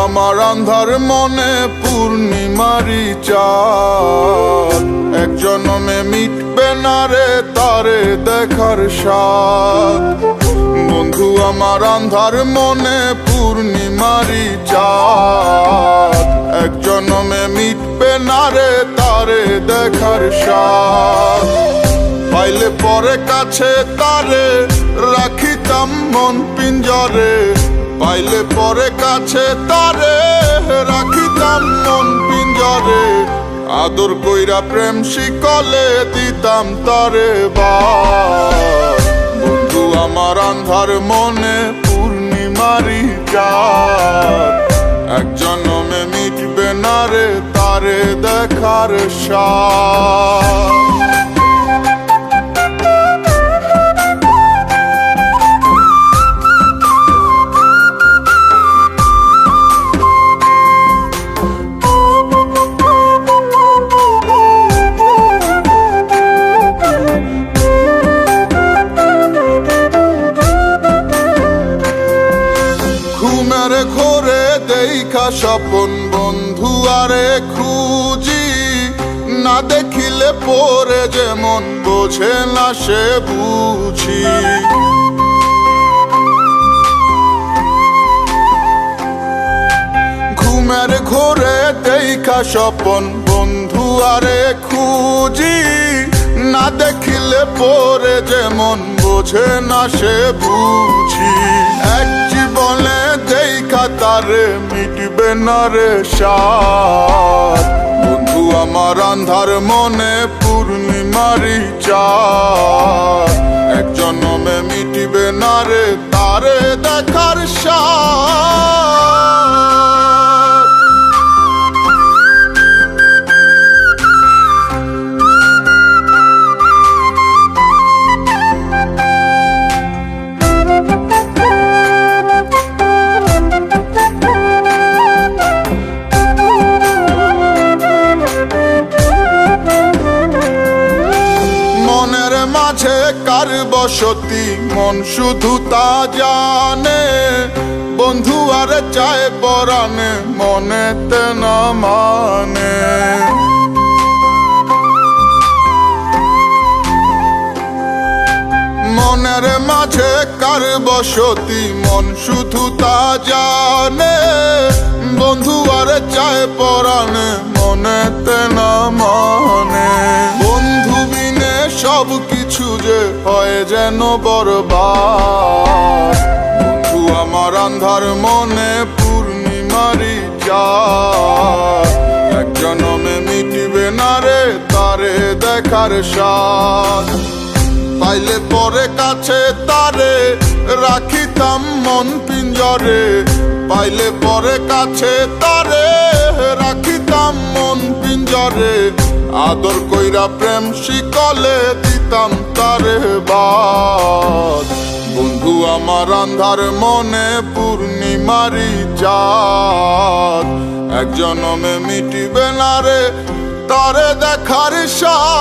আমার আন্ধার মনে পূর্ণিমারি চাঁদ, এক জনমে মিটবে না রে তারে দেখার স্বাদ। বন্ধু আমার আন্ধার মনে পূর্ণিমারি চাঁদ, এক জনমে মিটবে না রে তারে দেখার স্বাদ। পাইলে পরে কাছে তারে রাখিতাম মন পিঞ্জরে, পাইলে পরে কাছে তারে রাখিতাম মন পিঞ্জরে। আদর কইরা প্রেম শিকলে দিতাম তারে বাস। বন্ধু আমার আন্ধার মনে পূর্ণিমারি চাঁদ, এক জনমে মিটবে না রে তারে দেখার স্বাদ। ঘুমের ঘোরে দেখা স্বপন বন্ধু আরে খুঁজি, না দেখিলে পরে যেমন বোঝে না সে বুঝি। ঘুমের ঘোরে দেখা স্বপন বন্ধু আরে খুঁজি, না দেখিলে পরে যেমন বোঝে না সে বুঝি। এক জীবনে দেখা তারে মিটবে না রে স্বাদ। বন্ধু আমার আন্ধার মনে পূর্ণিমারি চাঁদ, এক জনমে মিটবে না রে তারে দেখার স্বাদ। মনের মাঝে কার বসতি মন শুধু তা জানে, বন্ধু আর চায় পরাণে মনেতে না মানে। মনের মাঝে কার বসতি মন শুধু তা জানে, বন্ধু আর চায় পরাণে মনেতে না মানে। বন্ধু বিনে সব কিছু যে হয় যেন বরবাদ। বন্ধু আমার আন্ধার মনে পূর্ণিমারি চাঁদ, এক জনমে মিটবে না রে তারে দেখার স্বাদ। পাইলে পরে কাছে তারে রাখিতাম মন পিঞ্জরে, পাইলে পরে কাছে তারে রাখিতাম মন পিঞ্জরে। আদর কইরা প্রেম শিকলে দিতাম তারে বাস। বন্ধু আমার আন্ধার মনে পূর্ণিমারি চাঁদ, এক জনমে মিটিবে না রে তারে দেখার স্বাদ।